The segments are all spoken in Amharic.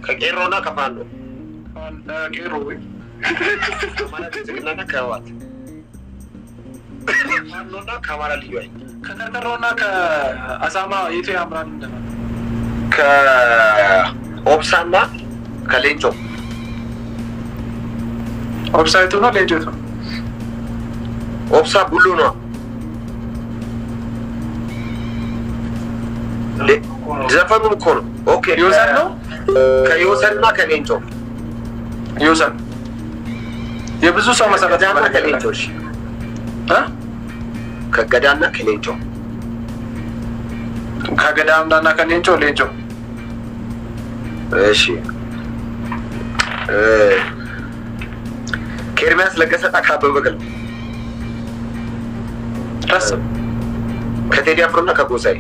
ከቄሮና ከፋኖ ቄሮ ወይ ማለት ዝግናና ከዋት ፋኖና ከአማራ ልዩ ኃይል ከቀርቀሮና ከአሳማ የቱ ያምራል? እንደማለት ከኦብሳና ከሌንጮ ኦብሳይቱ ነው ሌንጮ ነው። ኦብሳ ቡሉ ነው። ዘፈኑን እኮ ነው። ኦኬ ዮዘን ነው። ከዮዘንና ከሌንጮ ዮዘን የብዙ ሰው መሰረት ነው። ከሌንጮ እሺ ከገዳና ከሌንጮ ከገዳምና ከሌንጮ ሌንጮ እሺ ከኤርሚያስ ለገሰ ከአበበ በቀለ ድረስ ከቴዲ አፍሮና ከጎሳዬ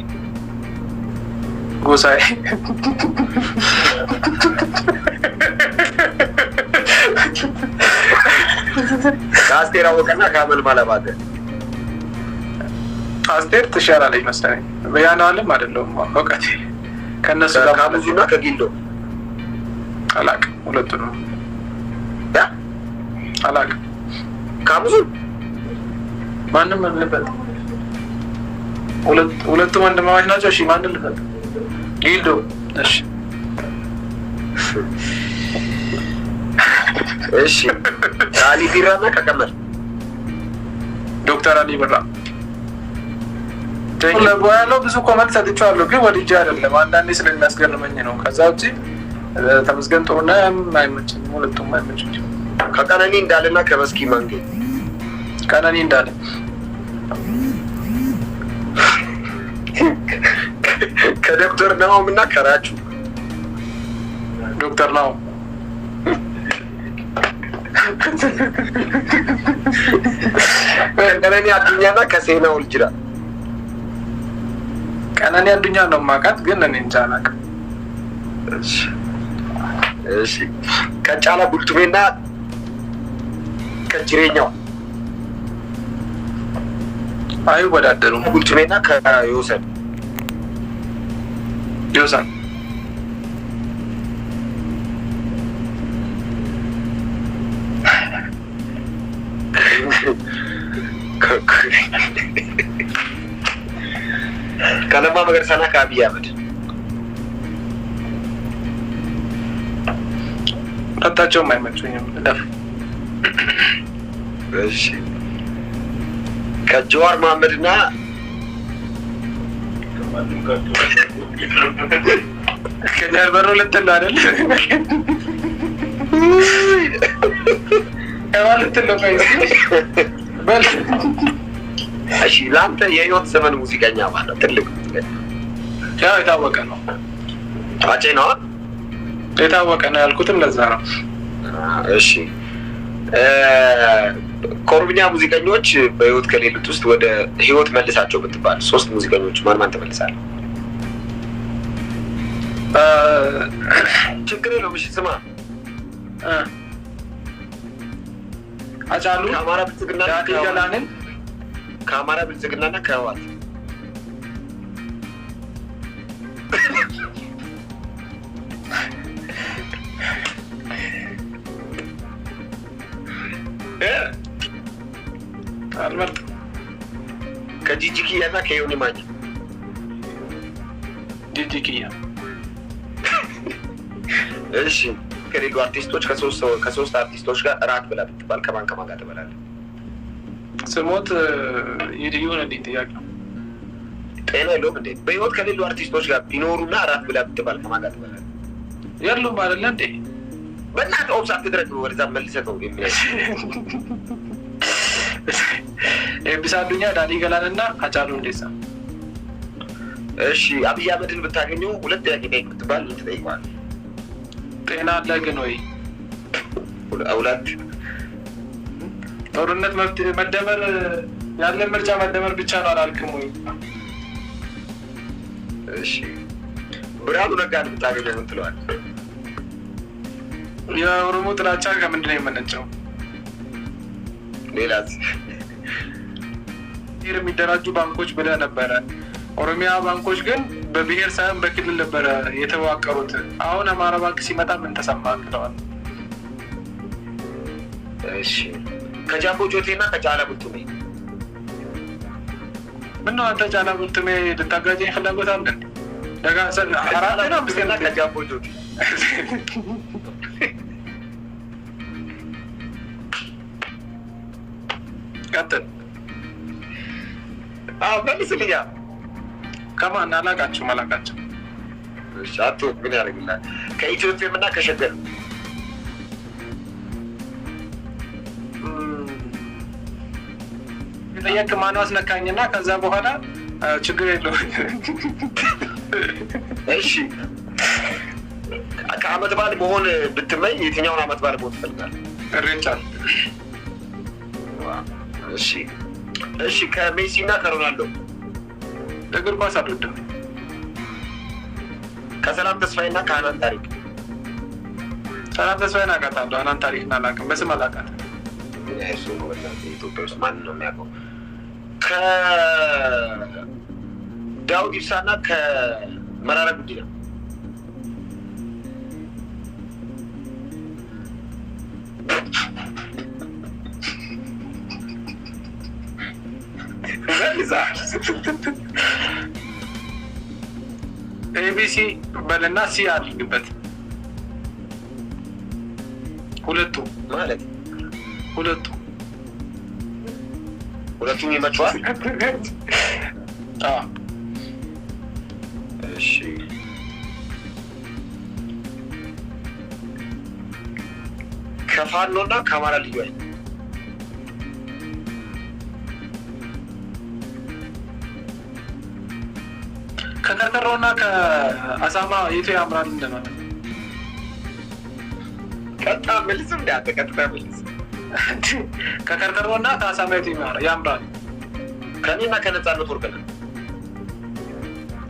ከአስቴር አወቀና ከአመልማል አባተ አስቴር ትሻላለች መሰለኝ። ያናልም አይደለም እውቀቴ ከነሱ ጋር ከአሙዙና ከጊልዶ አላውቅም። ሁለቱንም አላውቅም። ከአሙዙ ማንም ልበል። ሁለቱም ወንድማማች ናቸው። እሺ ማንም ልበል። ጊልዶ እሺ እሺ ከአሊ ቢራና ከቀመር ዶክተር አሊ ቢራ ያለው ብዙ ኮመንት ሰጥቼዋለሁ፣ ግን ወድጄ አይደለም። አንዳንዴ ስለሚያስገርመኝ ነው። ከዛ ውጭ ተመስገን ጥሩነህ አይመችም። ሁለቱም አይመችም። ከቀነኒ እንዳለና ከመስኪ ማንጌ ቀነኒ እንዳለ ከዶክተር ናኦም እና ከራቹ ዶክተር ናኦም ቀነኒ አዱኛና ከሴና ወልጅራ ቀነኒ አዱኛ ነው የማውቃት፣ ግን እኔ እንጃ አላውቅም። እሺ ከጫላ ቡልቱሜና ከጅሬኛው አይወዳደሩም። ቡልቱሜና ከዮሰን ከለማ መገርሳና ከአብይ አህመድ ሁለታቸውም አይመቹኝም። እሺ ከጀዋር መሐመድና ከጀርበሮ ልትል አይደል? እሺ ለአንተ የህይወት ዘመን ሙዚቀኛ ማለት ትልቅ ያው የታወቀ ነው። አጬ ነው የታወቀ ነው ያልኩትም ለዛ ነው። እሺ ከኦሮምኛ ሙዚቀኞች በህይወት ከሌሉት ውስጥ ወደ ህይወት መልሳቸው ብትባል 3 ሙዚቀኞች ማን ትመልሳለህ? ችግር የለውም። እሺ ስማ አጫሉ ከአማራ ብልጽግና ገላንን ከአማራ ብልጽግናና ከህወሓት አልመርጥም። ከጂጂኪያና ከዮኒ ማኛ ጂጂኪያ እሺ ከሌሉ አርቲስቶች ከሶስት አርቲስቶች ጋር እራት ብላ ብትባል ከማን ጋር ትበላለህ? ስሞት ይሁን እንዴ? ጥያቄ ነው። ጤና የለውም እንዴ? በህይወት ከሌሉ አርቲስቶች ጋር ቢኖሩና እራት ብላ ብትባል ከማን ጋር ትበላለህ? የሉም አይደለ እንዴ? በእናትህ ኦብሳ አትድረግ ነው ወደዛ መልሰህ ነው የሚያይ። ኤቢሳ አዱኛ፣ ዳኒ ገላንና አጫሉ ሁንዴሳ። እሺ አብይ አህመድን ብታገኘው 2 ጥያቄ ጠይቅ ብትባል ምን ትጠይቀዋለህ? ጤና አለ ግን ወይ? 2 ጦርነት መደመር ያለ ምርጫ መደመር ብቻ ነው አላልክም ወይ? እሺ ብርሃኑ ነጋን ብታገኘው ምን ትለዋለህ? የኦሮሞ ጥላቻ ከምንድን ነው የመነጨው? ሌላስ? የሚደራጁ ባንኮች ብለህ ነበረ። ኦሮሚያ ባንኮች ግን በብሔር ሳይሆን በክልል ነበረ የተዋቀሩት። አሁን አማራ ባንክ ሲመጣ ምን ተሰማ ብለዋል። እሺ ከጃምቦ ጆቴና ከጫላ ቡልቱሜ ምነው አንተ ጫላ ቡልቱሜ ልታጋጨኝ ፍላጎት አለ? ደጋሰን አራትና አምስትና ከጃምቦ ጆቴ ቀጥል። መልስልኛ። ከማን አላቃቸው መላቃቸው? እሺ አቶ ምን ያደርግልናል? ከኢትዮጵያም እና ከሸገር ጠየቅ። ማን አስነካኝና ከዛ በኋላ ችግር የለውም። እሺ ከአመት በዓል መሆን ብትመኝ የትኛውን አመት በዓል መሆን ትፈልጋለህ? እሬቻ። እሺ እሺ ከሜሲ እና ከሮናልዶ እግር ኳስ አልወድም። ከሰላም ተስፋዬ እና ከሀናን ታሪክ ሰላም ተስፋዬን አውቃታለሁ። ሀናን ታሪክን አላውቅም፣ በስም አላውቃትም። እሱ ነው ኢትዮጵያ ውስጥ ማንን ነው የሚያውቀው? ከዳውድ ኢብሳ እና ከመራራ ጉዲና ኤቢሲ በልና ሲ አድርግበት። ሁለቱ ማለት ሁለቱም ይመችዋል። እሺ ከፋኖ እና ከአማራ ልዩ ኃይል ከከርከሮና ከአሳማ የቱ ያምራል እንደማለት። ቀጥታ መልስ እንዳያተ ቀጥታ መልስ። ከከርከሮና ከአሳማ የቱ ያምራል? ከኔና ከነጻነት ወርቅነህ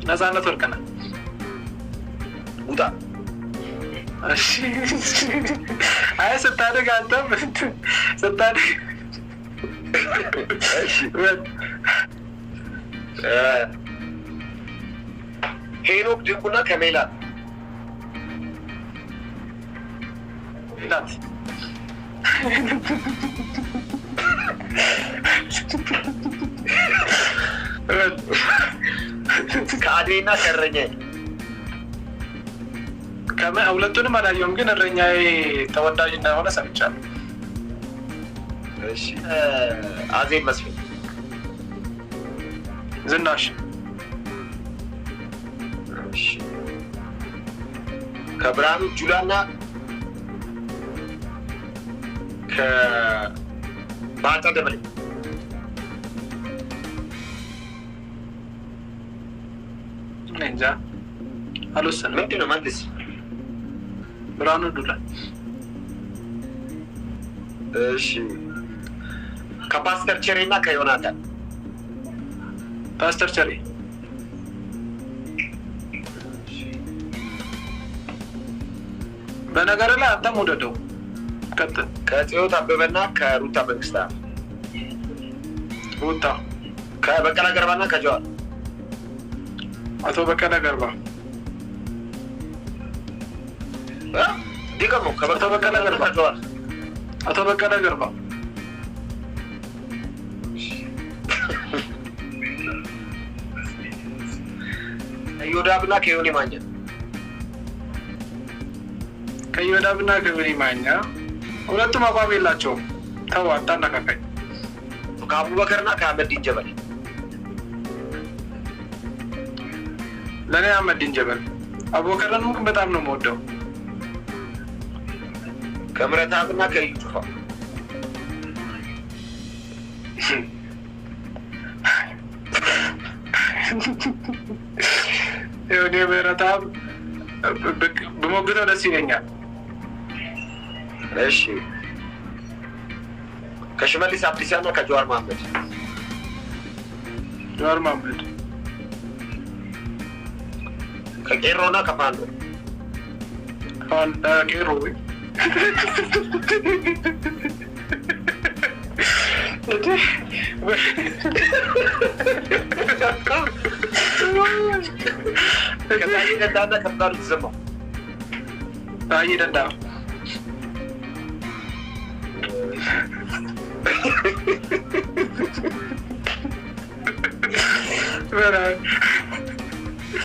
ነጻነት ወርቅነህ ውጣ። እሺ አይ ስታድግ አንተም ስታድግ እሺ ሄኖክ ድንቁና ከሜላት ከአዴና ከእረኛዬ ሁለቱንም አላየሁም፣ ግን እረኛዬ ተወዳጅ እንደሆነ ሰምቻለሁ። እሺ አዜብ መስፍን ዝናሽ ከብርሃኑ ጁላና ከባጫ ደበሌ እንጃ አልወሰንም። ምንድን ነው መልስ? ብርሃኑ ጁላ። እሺ ከፓስተር ቸሬ እና ከዮናታን ፓስተር ቸሬ። በነገር ላይ አንተም ወደደው። ቀጥል። ከጽዮት አበበና ከሩታ መንግስታ ሩታ። ከበቀለ ገርባና ከጀዋር አቶ በቀለ ገርባ ዲቀሞ አቶ በቀለ ገርባ ጀዋር አቶ በቀለ ገርባ ከዮዳብና ከዮኒ ማኛ ከዮዳብና ከዮኒ ማኛ ሁለቱም አቋም የላቸውም። ተው አታነካካኝ። ከአቡበከርና ከአህመዲን ጀበል ለእኔ አህመዲን ጀበል። አቡበከርን ሙቅ በጣም ነው የምወደው። ከምረታብና ከዩ ጩፋ የሆነ ምረታብ በሞግተው ደስ ይለኛል። እሺ ከሽመልስ አብዲሳና ከጀዋር መሐመድ ጀዋር መሐመድ ከቄሮና ከፋንዶ ቄሮ ከታዬ ደንዳና ከባድ ትሰማው ታዬ ደንዳ በራ